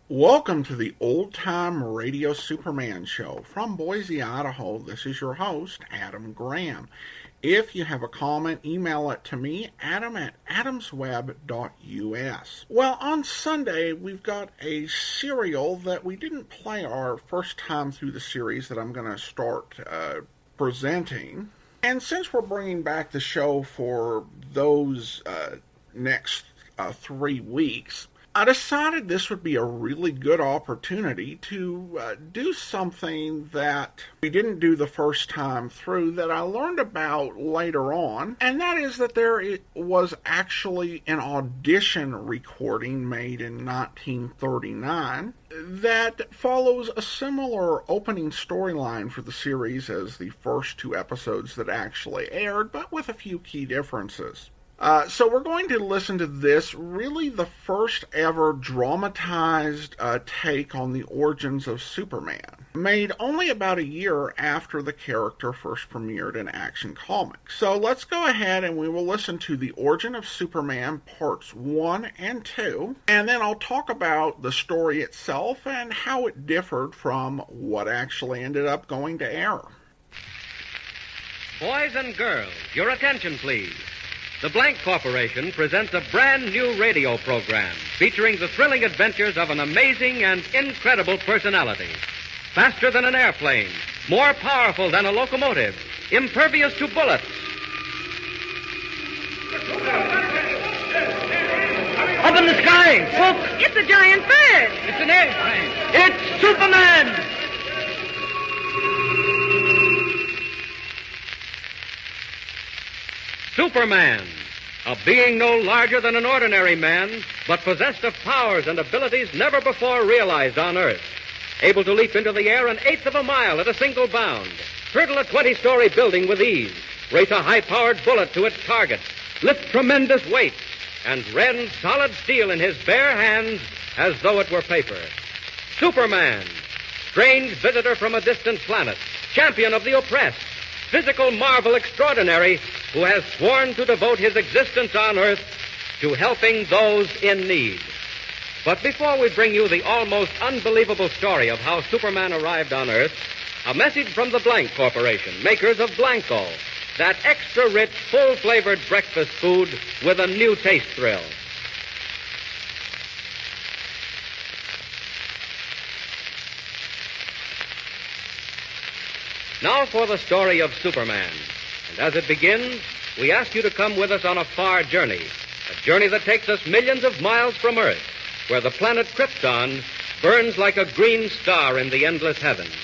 Welcome to the Old Time Radio Superman Show. From Boise, Idaho, this is your host, Adam Graham. If you have a comment, email it to me, adam@adamsweb.us. Well, on Sunday, we've got a serial that we didn't play our first time through the series that I'm going to start presenting. And since we're bringing back the show for those next 3 weeks, I decided this would be a really good opportunity to do something that we didn't do the first time through that I learned about later on, and that is that there was actually an audition recording made in 1939 that follows a similar opening storyline for the series as the first 2 episodes that actually aired, but with a few key differences. So we're going to listen to this, really the first ever dramatized take on the origins of Superman, made only about a year after the character first premiered in Action Comics. So let's go ahead and we will listen to The Origin of Superman Parts 1 and 2, and then I'll talk about the story itself and how it differed from what actually ended up going to air. Boys and girls, your attention please. The Blank Corporation presents a brand new radio program featuring the thrilling adventures of an amazing and incredible personality. Faster than an airplane, more powerful than a locomotive, impervious to bullets. Up in the sky! Look! It's a giant bird! It's an airplane! It's Superman! Superman, a being no larger than an ordinary man, but possessed of powers and abilities never before realized on Earth. Able to leap into the air 1/8 of a mile at a single bound, hurdle a 20-story building with ease, race a high-powered bullet to its target, lift tremendous weights, and rend solid steel in his bare hands as though it were paper. Superman, strange visitor from a distant planet, champion of the oppressed, physical marvel extraordinary, who has sworn to devote his existence on Earth to helping those in need. But before we bring you the almost unbelievable story of how Superman arrived on Earth, a message from the Blank Corporation, makers of Blanco, that extra-rich, full-flavored breakfast food with a new taste thrill. Now for the story of Superman. And as it begins, we ask you to come with us on a far journey. A journey that takes us millions of miles from Earth, where the planet Krypton burns like a green star in the endless heavens.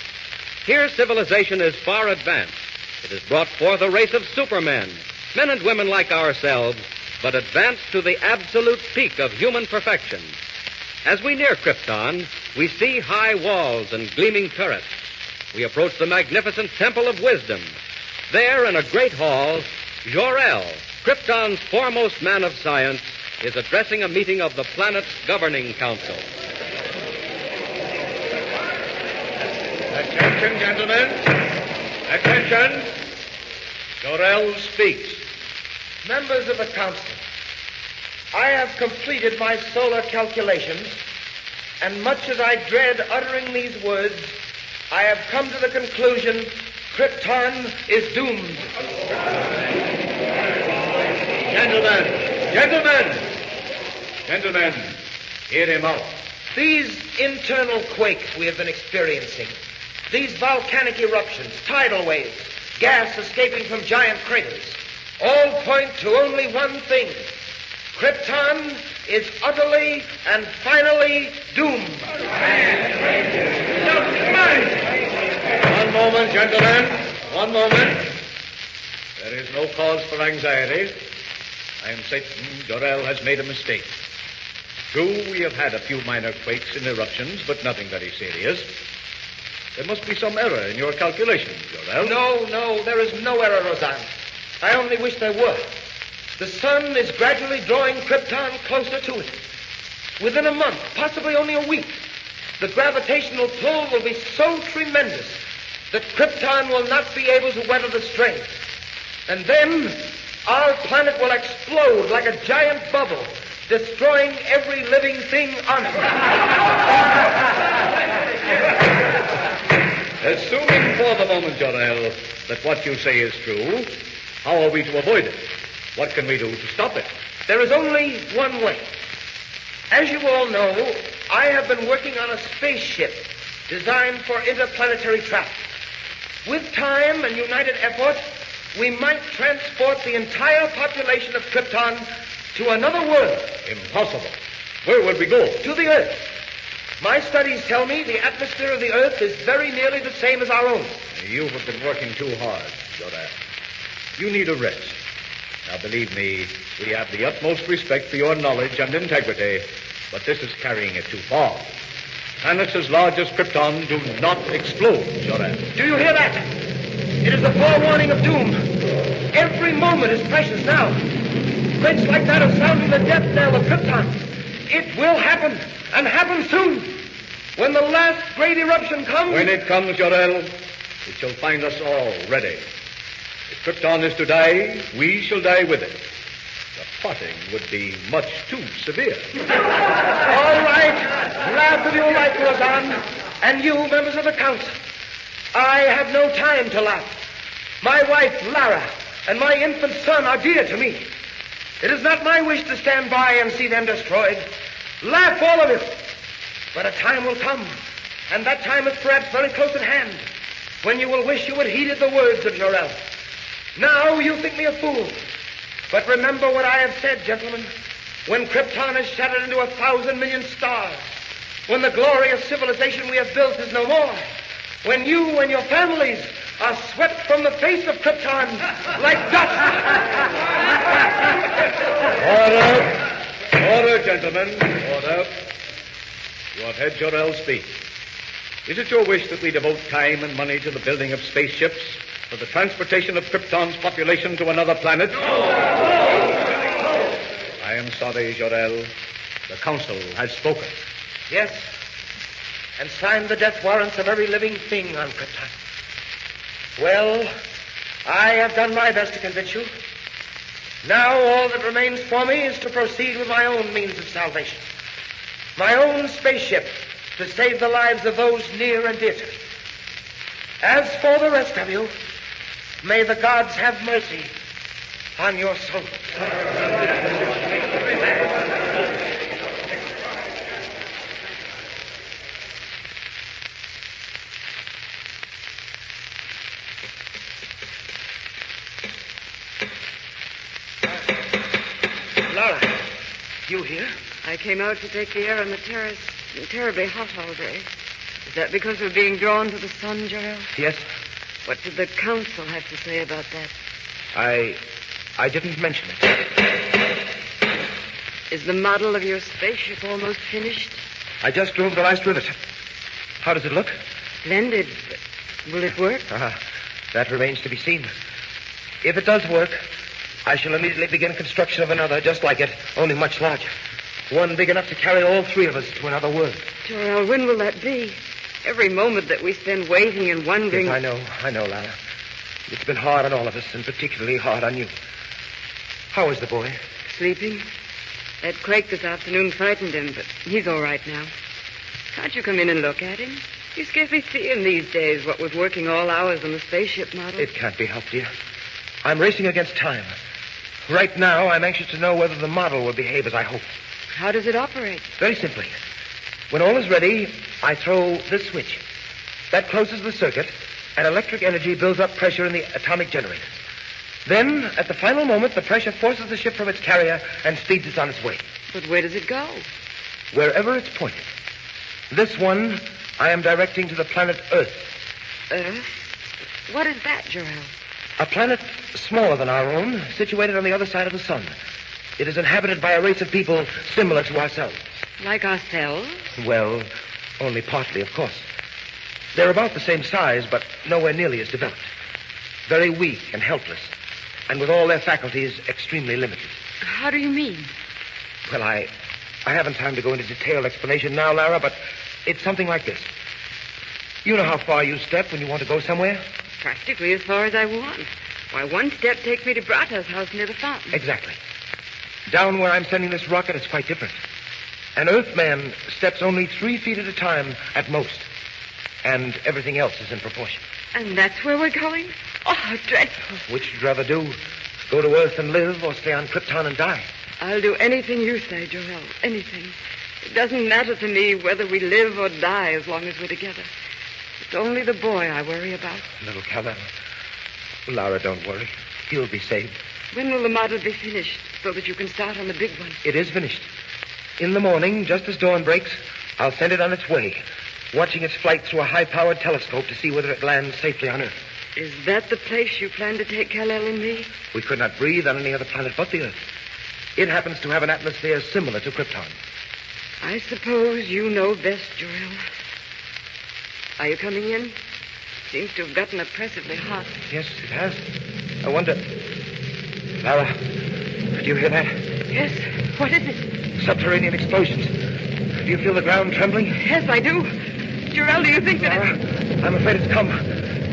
Here civilization is far advanced. It has brought forth a race of supermen, men and women like ourselves, but advanced to the absolute peak of human perfection. As we near Krypton, we see high walls and gleaming turrets. We approach the magnificent Temple of Wisdom. There, in a great hall, Jor-El, Krypton's foremost man of science, is addressing a meeting of the planet's governing council. Attention, gentlemen. Attention. Jor-El speaks. Members of the council, I have completed my solar calculations, and much as I dread uttering these words, I have come to the conclusion Krypton is doomed. Gentlemen, hear him out. These internal quakes we have been experiencing, these volcanic eruptions, tidal waves, gas escaping from giant craters, all point to only one thing. Krypton is utterly and finally doomed. One moment, gentlemen. One moment. There is no cause for anxiety. I am certain Jor-El has made a mistake. True, we have had a few minor quakes and eruptions, but nothing very serious. There must be some error in your calculations, Jor-El. No, there is no error, Roseanne. I only wish there were. The sun is gradually drawing Krypton closer to it. Within a month, possibly only a week, the gravitational pull will be so tremendous that Krypton will not be able to weather the strain. And then our planet will explode like a giant bubble, destroying every living thing on it. the moment, Jor-El, that what you say is true, how are we to avoid it? What can we do to stop it? There is only one way. As you all know, I have been working on a spaceship designed for interplanetary travel. With time and united effort, we might transport the entire population of Krypton to another world. Impossible. Where would we go? To the Earth. My studies tell me the atmosphere of the Earth is very nearly the same as our own. You have been working too hard, Jor-El. You need a rest. Now, believe me, we have the utmost respect for your knowledge and integrity, but this is carrying it too far. Planets as large as Krypton do not explode, Jor-El. Do you hear that? It is the forewarning of doom. Every moment is precious now. Threats like that are sounding the death knell of Krypton. It will happen, and happen soon. When the last great eruption comes... When it comes, Jor-El, it shall find us all ready. If Krypton is to die, we shall die with it. The parting would be much too severe. All right. Laugh if you like, Roseanne. And you, members of the council. I have no time to laugh. My wife, Lara, and my infant son are dear to me. It is not my wish to stand by and see them destroyed. Laugh, all of you. But a time will come, and that time is perhaps very close at hand, when you will wish you had heeded the words of Jor-El. Now you think me a fool. But remember what I have said, gentlemen. When Krypton is shattered into 1,000 million stars, when the glorious civilization we have built is no more, when you and your families are swept from the face of Krypton like dust. Order. Order, gentlemen. Order. You have heard Jor-El speak. Is it your wish that we devote time and money to the building of spaceships for the transportation of Krypton's population to another planet? No! I am sorry, Jor-El. The council has spoken. Yes, and signed the death warrants of every living thing on Krypton. Well, I have done my best to convince you. Now all that remains for me is to proceed with my own means of salvation. My own spaceship to save the lives of those near and dear to me. As for the rest of you, may the gods have mercy on your souls. Laura, you here? I came out to take the air on the terrace. It's been terribly hot all day. Is that because we're being drawn to the sun, Jor-El? Yes. What did the council have to say about that? I didn't mention it. Is the model of your spaceship almost finished? I just drove the last rivet. How does it look? Splendid, but will it work? That remains to be seen. If it does work, I shall immediately begin construction of another just like it, only much larger. One big enough to carry all three of us to another world. Jor-El, when will that be? Every moment that we spend waiting and wondering... Yes, I know, Lara. It's been hard on all of us, and particularly hard on you. How is the boy? Sleeping. That quake this afternoon frightened him, but he's all right now. Can't you come in and look at him? You scarcely see him these days, what with working all hours on the spaceship model. It can't be helped, dear. I'm racing against time. Right now, I'm anxious to know whether the model will behave as I hope. How does it operate? Very simply. When all is ready, I throw this switch. That closes the circuit, and electric energy builds up pressure in the atomic generator. Then, at the final moment, the pressure forces the ship from its carrier and speeds it on its way. But where does it go? Wherever it's pointed. This one, I am directing to the planet Earth. Earth? What is that, Jor-El? A planet smaller than our own, situated on the other side of the sun. It is inhabited by a race of people similar to ourselves. Like ourselves? Well, only partly, of course. They're about the same size, but nowhere nearly as developed. Very weak and helpless, and with all their faculties extremely limited. How do you mean? Well, I haven't time to go into detailed explanation now, Lara, but it's something like this. You know how far you step when you want to go somewhere? Practically as far as I want. Why, one step takes me to Brata's house near the fountain. Exactly. Down where I'm sending this rocket, it's quite different. An Earthman steps only 3 feet at a time at most. And everything else is in proportion. And that's where we're going? Oh, how dreadful. Which would you rather do? Go to Earth and live, or stay on Krypton and die? I'll do anything you say, Jor-El. Anything. It doesn't matter to me whether we live or die as long as we're together. It's only the boy I worry about. Little Kal-El. Lara, don't worry. He'll be saved. When will the model be finished so that you can start on the big one? It is finished. In the morning, just as dawn breaks, I'll send it on its way, watching its flight through a high-powered telescope to see whether it lands safely on Earth. Is that the place you plan to take Kal-El and me? We could not breathe on any other planet but the Earth. It happens to have an atmosphere similar to Krypton. I suppose you know best, Jor-El. Are you coming in? Seems to have gotten oppressively hot. Yes, it has. I wonder... Lara, do you hear that? Yes. What is it? Subterranean explosions. Do you feel the ground trembling? Yes, I do. Jor-El, do you think that Lara, I'm afraid it's come.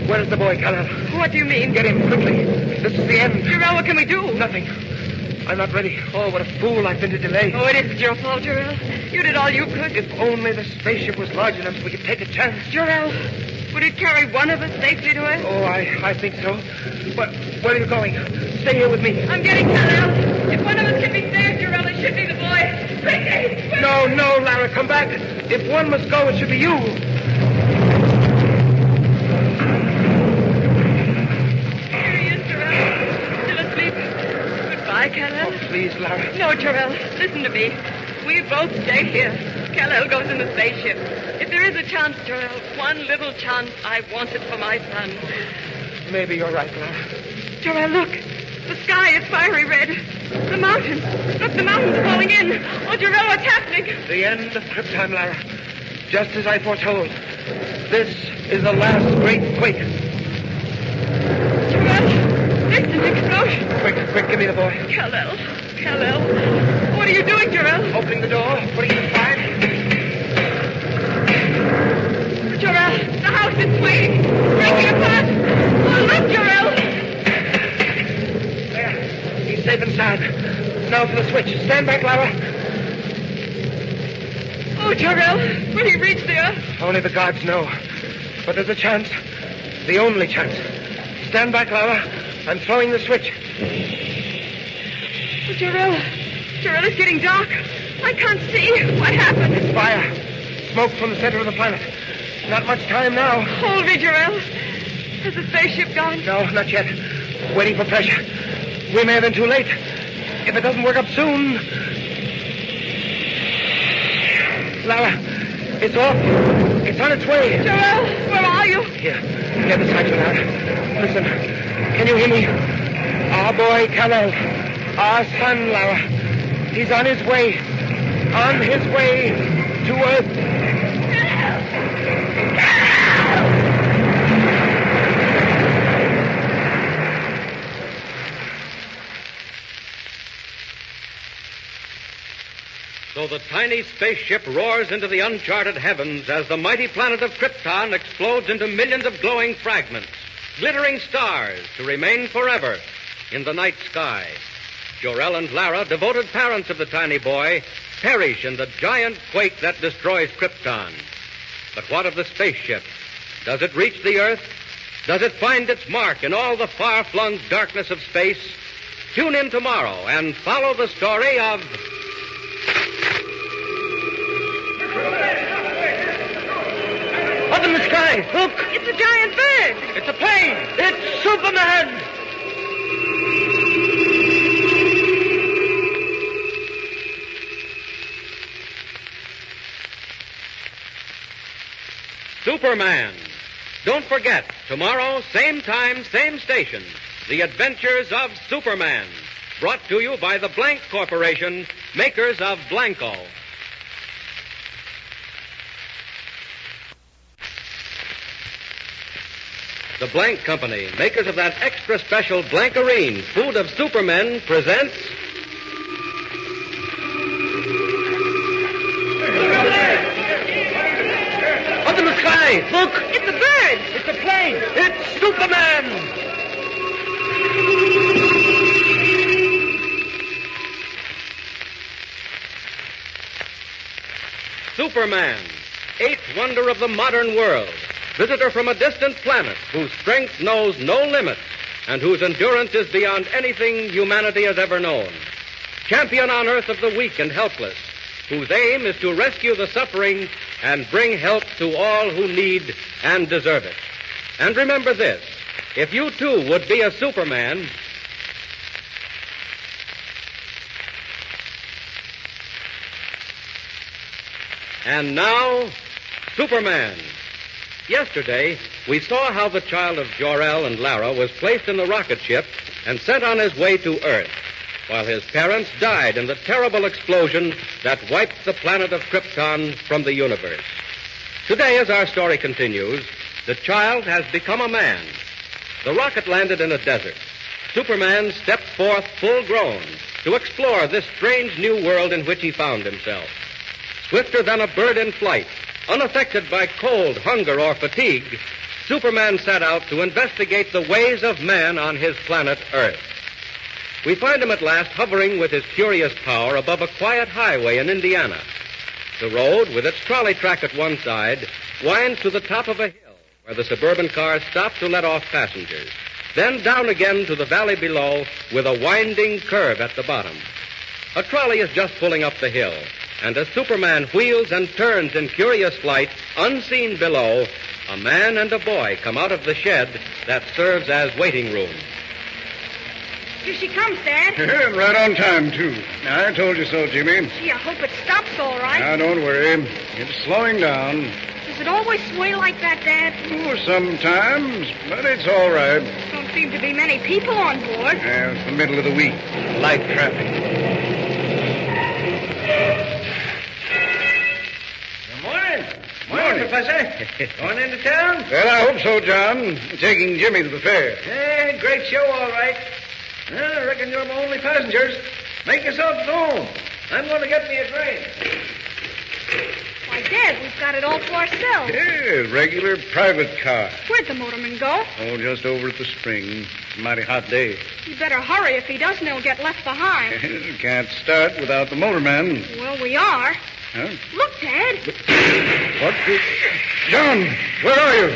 Where is the boy, Kal-El? What do you mean? Get him quickly. This is the end. Jor-El, what can we do? Nothing. I'm not ready. Oh, what a fool I've been to delay. Oh, it isn't your fault, Jor-El. You did all you could. If only the spaceship was large enough so we could take a chance. Jor-El, would it carry one of us safely to Earth? Oh, I think so. But where are you going? Stay here with me. I'm getting Kal-El. If one of us can be saved, Jor-El, it should be the boy. Quickly! No, Lara, come back. If one must go, it should be you. Here he is, Jor-El. Still asleep. Goodbye, Kal-El. Oh, please, Lara. No, Jor-El, listen to me. We both stay here. Kal-El goes in the spaceship. If there is a chance, Jor-El, one little chance, I want it for my son. Maybe you're right, Lara. Jor-El, look. The sky is fiery red. The mountains. Look, the mountains are falling in. Oh, Jor-El, what's happening? The end of Krypton, Lara. Just as I foretold. This is the last great quake. Jor-El, distant explosion. Quick, give me the boy. Kal-El. What are you doing, Jor-El? Opening the door, putting it aside. Jor-El, the house is swaying. Breaking apart. Oh, look, Jor-El. There, he's safe inside. Now for the switch. Stand back, Lara. Oh, Jor-El, will he reach the Earth? Only the gods know. But there's a chance. The only chance. Stand back, Lara. I'm throwing the switch. Oh, Jor-El, it's getting dark. I can't see. What happened? It's fire. Smoke from the center of the planet. Not much time now. Hold me, Jor-El. Has the spaceship gone? No, not yet. Waiting for pressure. We may have been too late. If it doesn't work up soon... Lara, it's off. It's on its way. Jor-El, where are you? Here, beside you, Lara. Listen, can you hear me? Our boy, Kal-El. Our son, Lara. He's on his way. On his way to Earth. So the tiny spaceship roars into the uncharted heavens as the mighty planet of Krypton explodes into millions of glowing fragments, glittering stars to remain forever in the night sky. Jor-El and Lara, devoted parents of the tiny boy, perish in the giant quake that destroys Krypton. But what of the spaceship? Does it reach the Earth? Does it find its mark in all the far-flung darkness of space? Tune in tomorrow and follow the story of... Up in the sky, look! It's a giant bird. It's a plane! It's Superman! Superman. Don't forget, tomorrow, same time, same station, The Adventures of Superman. Brought to you by the Blank Corporation, makers of Blanco. The Blank Company, makers of that extra special Blankarine, food of Supermen, presents... Up in the sky, look! It's a bird. It's a plane! It's Superman! Superman, eighth wonder of the modern world. visitor from a distant planet whose strength knows no limits and whose endurance is beyond anything humanity has ever known. Champion on Earth of the weak and helpless, whose aim is to rescue the suffering and bring help to all who need and deserve it. And remember this, if you too would be a Superman, and now, Superman. Yesterday, we saw how the child of Jor-El and Lara was placed in the rocket ship and sent on his way to Earth, while his parents died in the terrible explosion that wiped the planet of Krypton from the universe. Today, as our story continues, the child has become a man. The rocket landed in a desert. Superman stepped forth full grown to explore this strange new world in which he found himself. Swifter than a bird in flight, unaffected by cold, hunger, or fatigue, Superman set out to investigate the ways of man on his planet Earth. We find him at last hovering with his curious power above a quiet highway in Indiana. The road, with its trolley track at one side, winds to the top of a hill where the suburban cars stop to let off passengers. Then down again to the valley below with a winding curve at the bottom. A trolley is just pulling up the hill, and as Superman wheels and turns in curious flight, unseen below, a man and a boy come out of the shed that serves as waiting room. Here she comes, Dad. And right on time, too. I told you so, Jimmy. Gee, I hope it stops all right. Now, don't worry. It's slowing down. Does it always sway like that, Dad? Oh, sometimes, but it's all right. Don't seem to be many people on board. It's the middle of the week. Light traffic. Good morning. Morning, Professor. Going into town? Well, I hope so, John. Taking Jimmy to the fair. Hey, great show, all right. Well, I reckon you're my only passengers. Make yourself at home. I'm going to get me a drink. Why, Dad, we've got it all to ourselves. Yeah, regular private car. Where'd the motorman go? Oh, just over at the spring. Mighty hot day. He better hurry. If he doesn't, he'll get left behind. Can't start without the motorman. Well, we are. Huh? Look, Dad. What? John, where are you?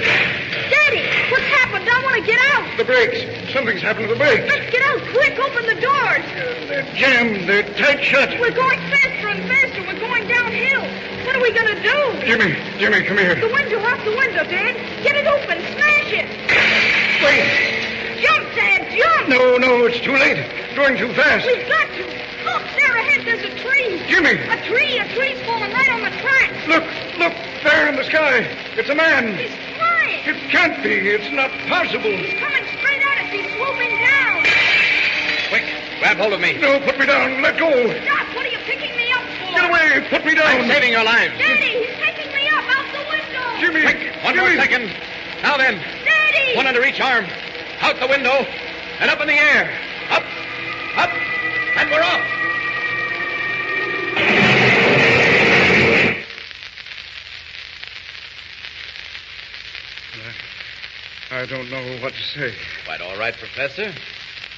Daddy, what's happened? I want to get out. The brakes. Something's happened to the brakes. Let's get out quick. Open the doors. They're jammed. They're tight shut. We're going faster and faster. We're going downhill. What are we going to do? Jimmy, come here. The window, up the window, Dad. Get it open. Smash it. Wait. Jump, Dad, jump. No, it's too late. Going too fast. We've got to. Look, there ahead, there's a tree. Jimmy. A tree's falling right on the track. Look, there in the sky. It's a man. He's flying. It can't be. It's not possible. He's coming straight at us. He's swooping down. Quick, grab hold of me. No, put me down. Let go. Stop. What are you picking me up for? Get away. Put me down. I'm saving your lives. Daddy, he's taking me up out the window. Jimmy. Quick, one more second. Now then, Daddy. one under each arm. Out the window and up in the air. Up, and we're off. I don't know what to say. Quite all right, Professor.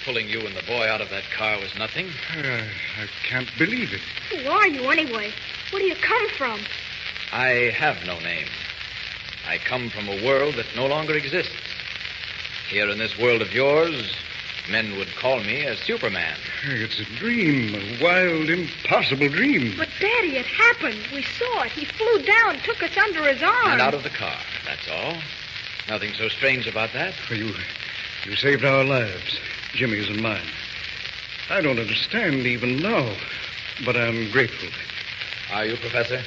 Pulling you and the boy out of that car was nothing. I can't believe it. Who are you, anyway? Where do you come from? I have no name. I come from a world that no longer exists. Here in this world of yours, men would call me a Superman. It's a dream, a wild, impossible dream. But, Daddy, it happened. We saw it. He flew down, took us under his arm. And out of the car, that's all. Nothing so strange about that. You saved our lives, Jimmy's and mine. I don't understand even now, but I'm grateful. Are you, Professor?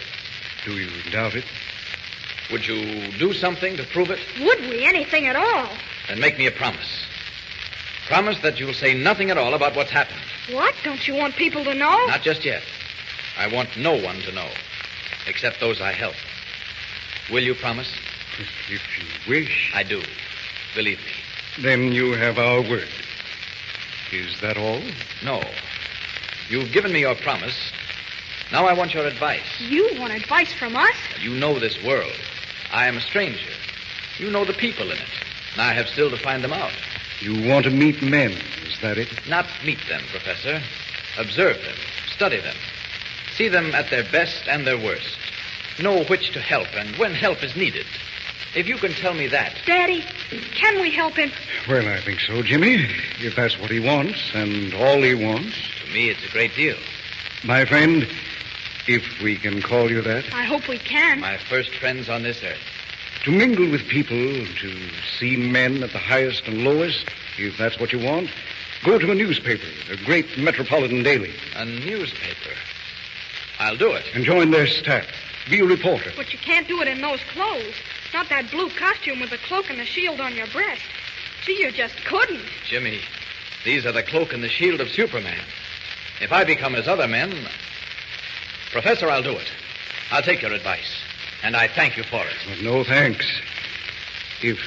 Do you doubt it? Would you do something to prove it? Would we? Anything at all. Then make me a promise. Promise that you'll say nothing at all about what's happened. What? Don't you want people to know? Not just yet. I want no one to know, except those I help. Will you promise? If you wish. I do. Believe me. Then you have our word. Is that all? No. You've given me your promise. Now I want your advice. You want advice from us? You know this world. I am a stranger. You know the people in it. And I have still to find them out. You want to meet men, is that it? Not meet them, Professor. Observe them. Study them. See them at their best and their worst. Know which to help and when help is needed. If you can tell me that. Daddy, can we help him? Well, I think so, Jimmy. If that's what he wants, and all he wants. To me, it's a great deal. My friend, if we can call you that. I hope we can. My first friends on this earth. To mingle with people, to see men at the highest and lowest, if that's what you want, go to a newspaper, a great metropolitan daily. A newspaper. I'll do it. And join their staff. Be a reporter. But you can't do it in those clothes. Not that blue costume with the cloak and the shield on your breast. Gee, you just couldn't. Jimmy, these are the cloak and the shield of Superman. If I become as other men... Professor, I'll do it. I'll take your advice. And I thank you for it. But no thanks. If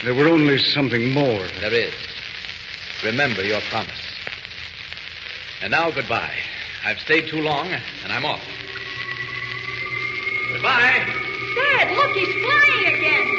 there were only something more. There is. Remember your promise. And now, goodbye. I've stayed too long, and I'm off. Goodbye. Dad, look, he's flying again.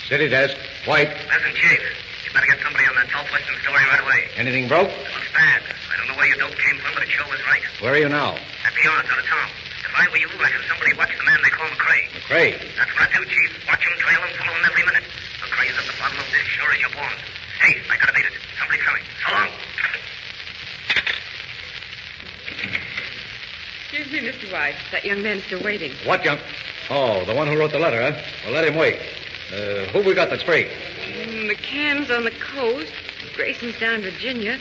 City desk. White. Listen, Chief. You better get somebody on that Southwestern story right away. Anything broke? It looks bad. I don't know where your dope came from, but it sure was right. Where are you now? At the yards out of town. If I were you, I'd have somebody watch the man they call McCrae. McCrae. That's what I do, Chief. Watch him, trail him, follow him every minute. McCrae's at the bottom of this, sure as you're born. Hey, I gotta beat it. Somebody's coming. So long. Excuse me, Mr. White. That young man's still waiting. What young... Oh, the one who wrote the letter, huh? Well, let him wait. Who we got that's free? McCann's on the coast. Grayson's down in Virginia.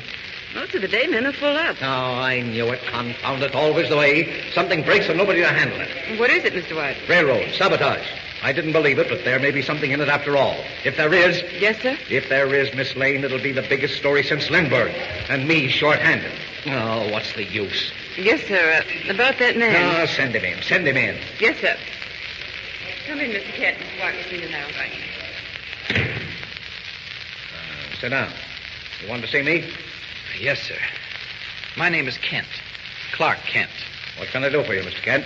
Most of the day, men are full up. Oh, I knew it. Confound it. Always the way. Something breaks and nobody to handle it. What is it, Mr. White? Railroad. Sabotage. I didn't believe it, but there may be something in it after all. If there is... Yes, sir? If there is, Miss Lane, it'll be the biggest story since Lindbergh. And me short-handed. Oh, what's the use? Yes, sir. About that man. Oh, send him in. Send him in. Yes, sir. Come in, Mr. Kent. Mr. White will see you now. Right. Sit down. You want to see me? Yes, sir. My name is Kent. Clark Kent. What can I do for you, Mr. Kent?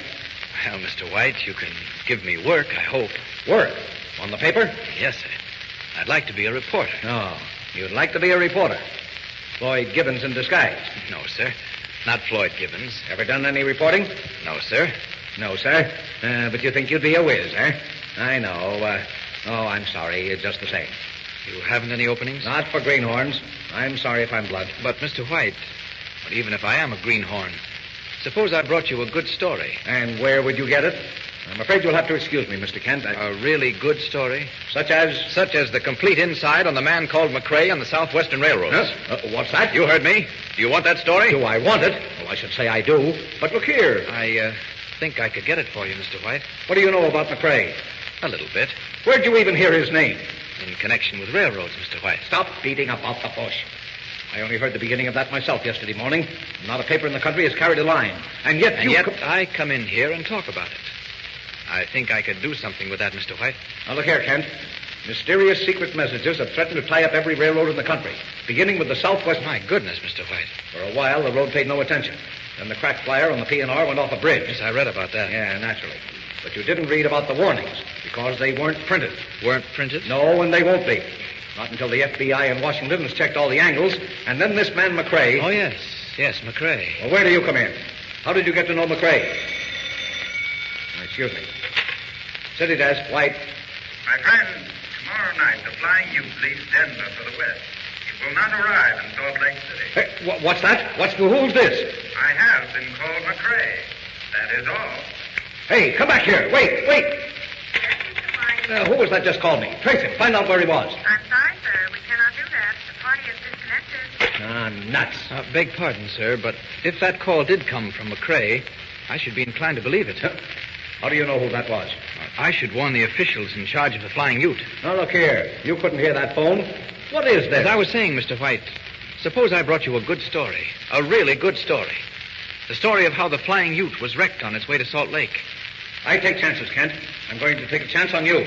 Well, Mr. White, you can give me work, I hope. Work? On the paper? Yes, sir. I'd like to be a reporter. Oh, you'd like to be a reporter. Floyd Gibbons in disguise. No, sir. Not Floyd Gibbons. Ever done any reporting? No, sir. No, sir. But you think you'd be a whiz, eh? I know. I'm sorry. Just the same. You haven't any openings? Not for greenhorns. I'm sorry if I'm blunt. But, Mr. White, even if I am a greenhorn, suppose I brought you a good story. And where would you get it? I'm afraid you'll have to excuse me, Mr. Kent. A really good story? Such as? Such as the complete inside on the man called McCrae on the Southwestern Railroads. Huh? What's that? You heard me. Do you want that story? Do I want it? Well, I should say I do. But look here. I think I could get it for you, Mr. White. What do you know about McCrae? A little bit. Where'd you even hear his name? In connection with railroads, Mr. White. Stop beating about the bush. I only heard the beginning of that myself yesterday morning. Not a paper in the country has carried a line. And yet I come in here and talk about it. I think I could do something with that, Mr. White. Now, look here, Kent. Mysterious secret messages have threatened to tie up every railroad in the country, beginning with the Southwest... My goodness, Mr. White. For a while, the road paid no attention. Then the cracked flyer on the P&R went off a bridge. Yes, I read about that. Yeah, naturally. But you didn't read about the warnings, because they weren't printed. Weren't printed? No, and they won't be. Not until the FBI in Washington has checked all the angles, and then this man McCrae... Oh, yes. Yes, McCrae. Well, where do you come in? How did you get to know McCrae? Excuse me. City desk, White. My friend, tomorrow night the Flying U leaves Denver for the west. It will not arrive in Salt Lake City. Hey, what's that? Who's this? I have been called McCrae. That is all. Hey, come back here. Wait. Who was that just called me? Trace him. Find out where he was. I'm sorry, sir. We cannot do that. The party is disconnected. Ah, nuts. Beg pardon, sir, but if that call did come from McCrae, I should be inclined to believe it. How do you know who that was? I should warn the officials in charge of the Flying Ute. Now, look here. You couldn't hear that phone. What is this? As I was saying, Mr. White, suppose I brought you a good story. A really good story. The story of how the Flying Ute was wrecked on its way to Salt Lake. I take chances, Kent. I'm going to take a chance on you.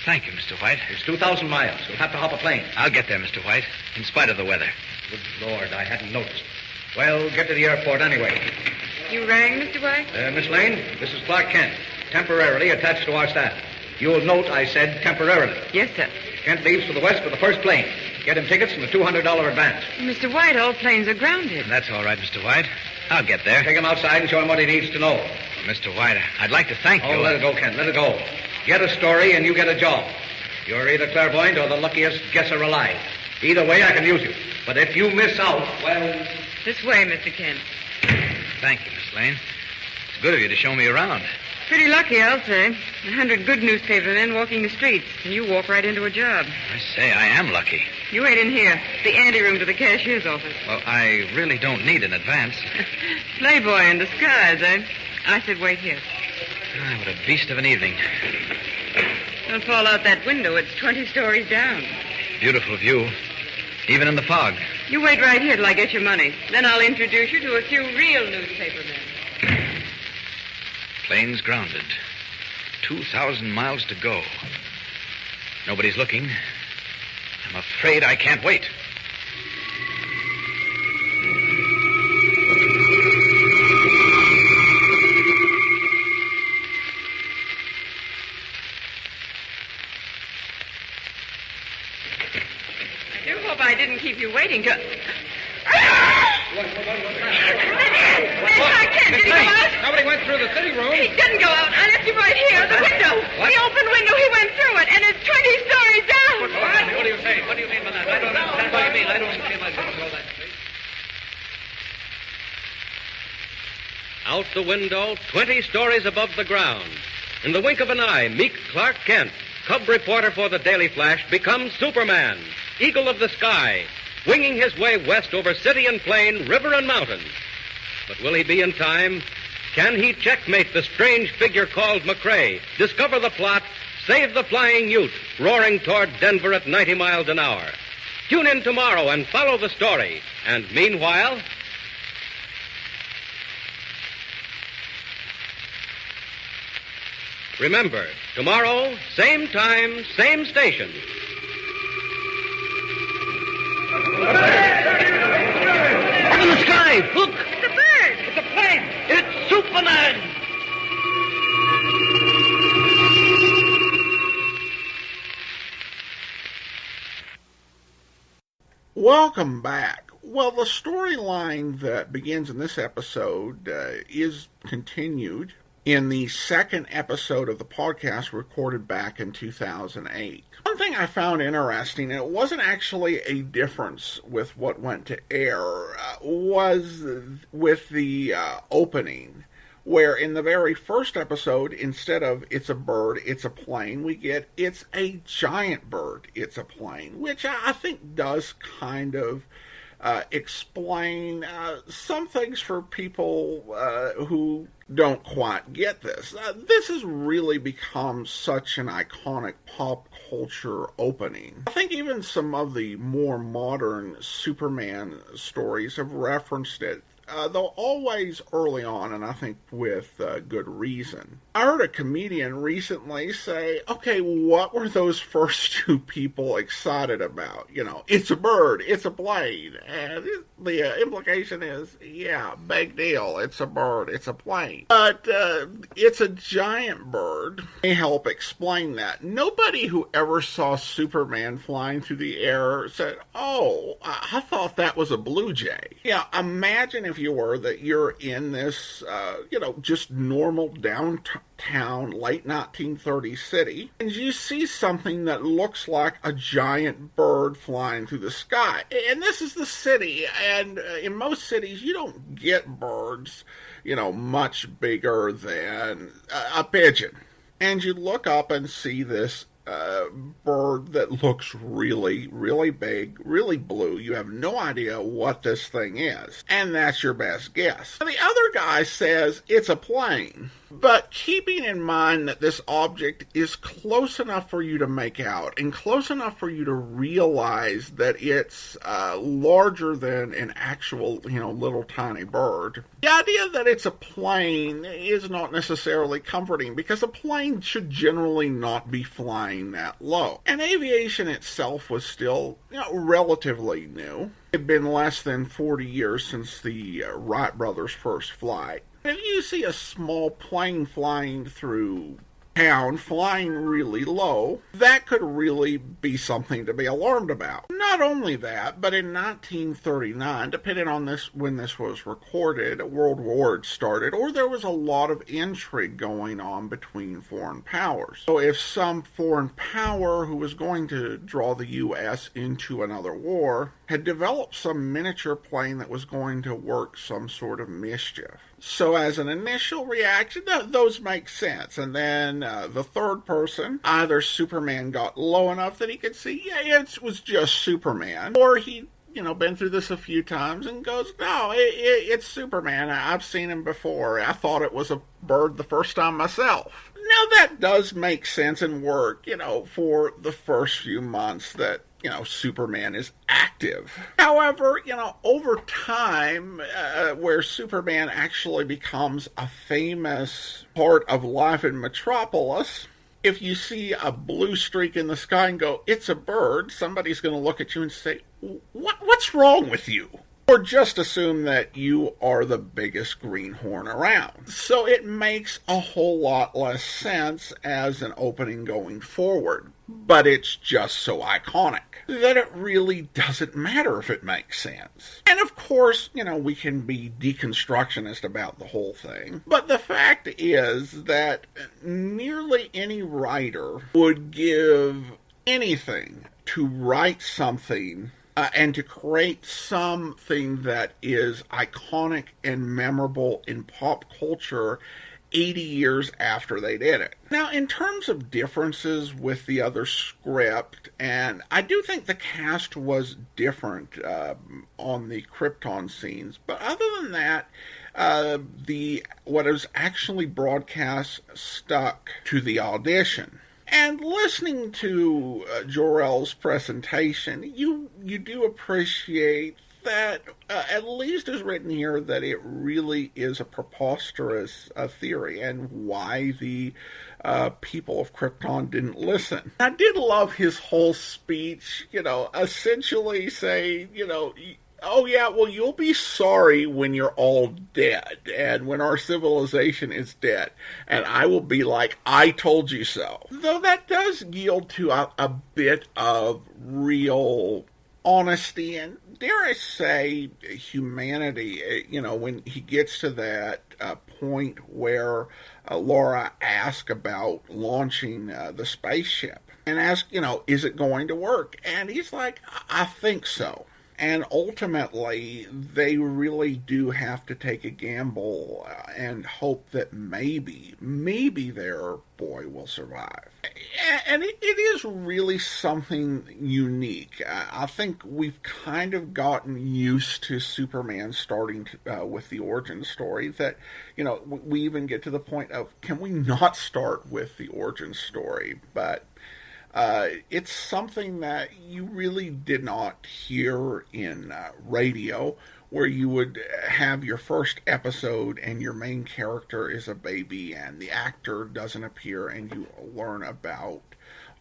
Thank you, Mr. White. It's 2,000 miles. You'll have to hop a plane. I'll get there, Mr. White, in spite of the weather. Good Lord, I hadn't noticed. Well, get to the airport anyway. You rang, Mr. White? Miss Lane, this is Clark Kent. temporarily attached to our staff. You'll note I said temporarily. Yes, sir. Kent leaves for the west with the first plane. Get him tickets and a $200 advance. Mr. White, all planes are grounded. That's all right, Mr. White. I'll get there. Take him outside and show him what he needs to know. Well, Mr. White, I'd like to thank you. Oh, let it go, Kent. Let it go. Get a story and you get a job. You're either clairvoyant or the luckiest guesser alive. Either way, I can use you. But if you miss out, well... This way, Mr. Kent. Thank you, Miss Lane. It's good of you to show me around. Pretty lucky, I'll say. 100 good newspaper men walking the streets, and you walk right into a job. I say, I am lucky. You wait in here, the anteroom to the cashier's office. Well, I really don't need an advance. Playboy in disguise, eh? I said wait here. Ah, what a beast of an evening. Don't fall out that window. It's 20 stories down. Beautiful view, even in the fog. You wait right here till I get your money. Then I'll introduce you to a few real newspaper men. Plane's grounded. 2,000 miles to go. Nobody's looking. I'm afraid I can't wait. I do hope I didn't keep you waiting to... Did he go out? Nobody went through the city room. He didn't go out. I left him right here, the window. What? The open window, he went through it, and it's 20 stories down. What do you say? What do you mean by that? I don't understand what you mean. I don't understand what you mean. Out the window, 20 stories above the ground. In the wink of an eye, meek Clark Kent, cub reporter for the Daily Flash, becomes Superman, eagle of the sky, winging his way west over city and plain, river and mountain. But will he be in time? Can he checkmate the strange figure called McCrae, discover the plot, save the flying Ute, roaring toward Denver at 90 miles an hour? Tune in tomorrow and follow the story. And meanwhile... remember, tomorrow, same time, same station. Up in the sky! Look! It's a bird. It's a plane! It's Superman! Welcome back. Well, the storyline that begins in this episode is continued in the second episode of the podcast recorded back in 2008. One thing I found interesting, and it wasn't actually a difference with what went to air, was with the opening, where in the very first episode, instead of it's a bird, it's a plane, we get it's a giant bird, it's a plane, which I think does kind of explain some things for people who don't quite get this. This has really become such an iconic pop culture opening. I think even some of the more modern Superman stories have referenced it, though always early on, and I think with good reason. I heard a comedian recently say, okay, what were those first two people excited about? You know, it's a bird, it's a plane. And the implication is, yeah, big deal. It's a bird, it's a plane. But it's a giant bird. May help explain that. Nobody who ever saw Superman flying through the air said, oh, I thought that was a blue jay. Yeah, imagine if you were that you're in this, just normal downtown late 1930s city, and you see something that looks like a giant bird flying through the sky. And this is the city, and in most cities you don't get birds, much bigger than a pigeon. And you look up and see this bird that looks really, really big, really blue. You have no idea what this thing is. And that's your best guess. The other guy says it's a plane. But keeping in mind that this object is close enough for you to make out and close enough for you to realize that it's larger than an actual, little tiny bird, the idea that it's a plane is not necessarily comforting because a plane should generally not be flying that low. And aviation itself was still, relatively new. It had been less than 40 years since the Wright brothers' first flight. If you see a small plane flying through town, flying really low, that could really be something to be alarmed about. Not only that, but in 1939, depending on when this was recorded, World War had started, or there was a lot of intrigue going on between foreign powers. So if some foreign power who was going to draw the U.S. into another war had developed some miniature plane that was going to work some sort of mischief. So as an initial reaction, those make sense. And then the third person, either Superman got low enough that he could see, yeah, it was just Superman, or he been through this a few times and goes, no, it's Superman. I've seen him before. I thought it was a bird the first time myself. Now that does make sense and work, for the first few months that Superman is active. However, over time, where Superman actually becomes a famous part of life in Metropolis, if you see a blue streak in the sky and go, it's a bird, somebody's going to look at you and say, what's wrong with you? Or just assume that you are the biggest greenhorn around. So it makes a whole lot less sense as an opening going forward. But it's just so iconic that it really doesn't matter if it makes sense. And of course, we can be deconstructionist about the whole thing. But the fact is that nearly any writer would give anything to write something and to create something that is iconic and memorable in pop culture 80 years after they did it. Now, in terms of differences with the other script, and I do think the cast was different on the Krypton scenes, but other than that, what is actually broadcast stuck to the audition. And listening to Jor-El's presentation, you do appreciate that, at least as written here, that it really is a preposterous theory, and why the people of Krypton didn't listen. I did love his whole speech, essentially saying, oh yeah, well, you'll be sorry when you're all dead, and when our civilization is dead, and I will be like, I told you so. Though that does yield to a bit of real honesty and, dare I say, humanity, when he gets to that point where Laura asks about launching the spaceship, and asks, is it going to work? And he's like, I think so. And ultimately, they really do have to take a gamble and hope that maybe their boy will survive. And it is really something unique. I think we've kind of gotten used to Superman starting with the origin story that, we even get to the point of, can we not start with the origin story? But it's something that you really did not hear in radio, where you would have your first episode and your main character is a baby and the actor doesn't appear and you learn about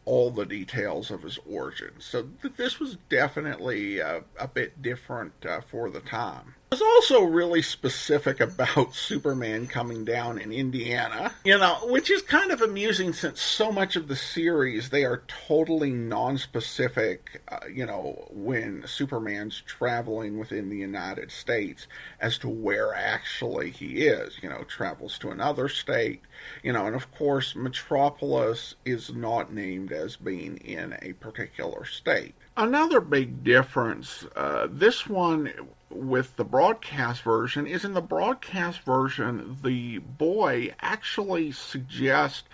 all the details of his origin. So this was definitely a bit different for the time. I was also really specific about Superman coming down in Indiana, which is kind of amusing since so much of the series, they are totally non-specific, when Superman's traveling within the United States as to where actually he is, travels to another state, and of course Metropolis is not named as being in a particular state. Another big difference, this one with the broadcast version, is in the broadcast version, the boy actually suggests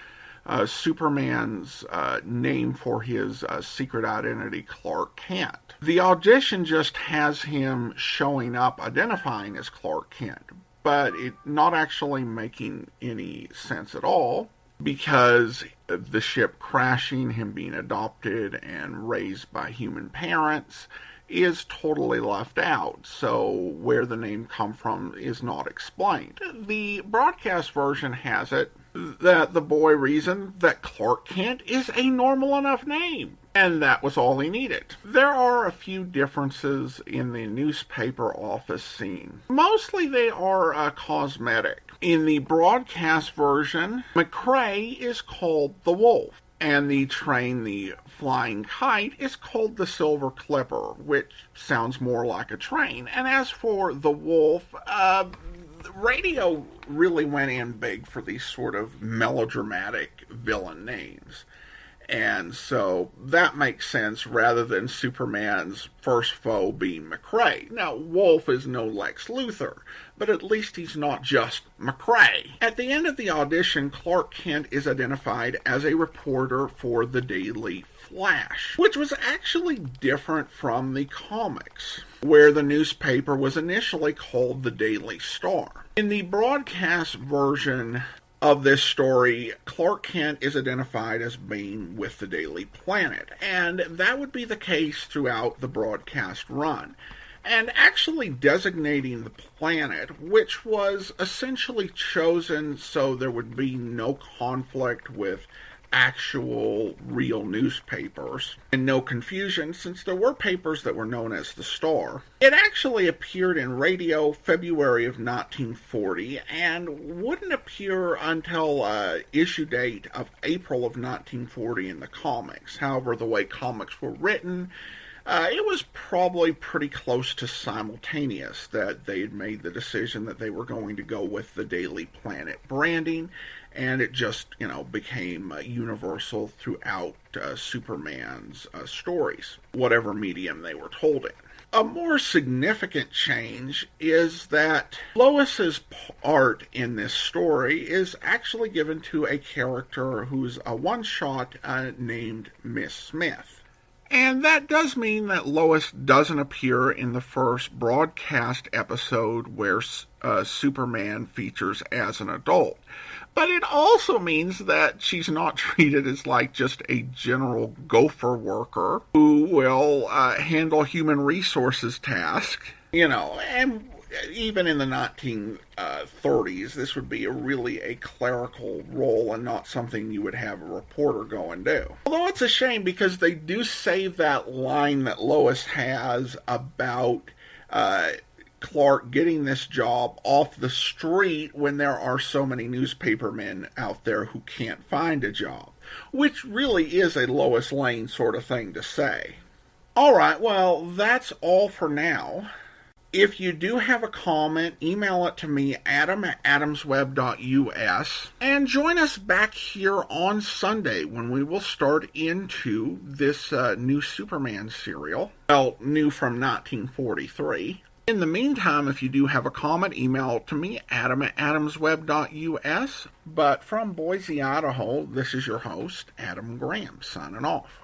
Superman's name for his secret identity, Clark Kent. The audition just has him showing up identifying as Clark Kent, but it not actually making any sense at all, because the ship crashing, him being adopted and raised by human parents, is totally left out, so where the name come from is not explained. The broadcast version has it that the boy reasoned that Clark Kent is a normal enough name, And that was all he needed. There are a few differences in the newspaper office scene. Mostly they are cosmetic. In the broadcast version, McCrae is called the Wolf, and the train, the Flying Kite, is called the Silver Clipper, which sounds more like a train. And as for the Wolf, radio really went in big for these sort of melodramatic villain names. And so that makes sense rather than Superman's first foe being McCrae. Now, Wolf is no Lex Luthor, but at least he's not just McCrae. At the end of the audition, Clark Kent is identified as a reporter for the Daily Flash, which was actually different from the comics, where the newspaper was initially called the Daily Star. In the broadcast version of this story, Clark Kent is identified as being with the Daily Planet, and that would be the case throughout the broadcast run. And actually designating the planet, which was essentially chosen so there would be no conflict with actual real newspapers and no confusion, since there were papers that were known as the Star. It actually appeared in radio February of 1940 and wouldn't appear until issue date of April of 1940 in the comics. However, the way comics were written, it was probably pretty close to simultaneous that they had made the decision that they were going to go with the Daily Planet branding, and it just, became universal throughout Superman's stories, whatever medium they were told in. A more significant change is that Lois's part in this story is actually given to a character who's a one-shot named Miss Smith. And that does mean that Lois doesn't appear in the first broadcast episode where Superman features as an adult. But it also means that she's not treated as like just a general gopher worker who will handle human resources tasks, and even in the 1930s, this would be really a clerical role and not something you would have a reporter go and do. Although it's a shame because they do save that line that Lois has about Clark getting this job off the street when there are so many newspapermen out there who can't find a job, which really is a Lois Lane sort of thing to say. Alright, well, that's all for now. If you do have a comment, email it to me, adam@adamsweb.us, and join us back here on Sunday when we will start into this new Superman serial. Well, new from 1943. In the meantime, if you do have a comment, email it to me, adam@adamsweb.us. But from Boise, Idaho, this is your host, Adam Graham, signing off.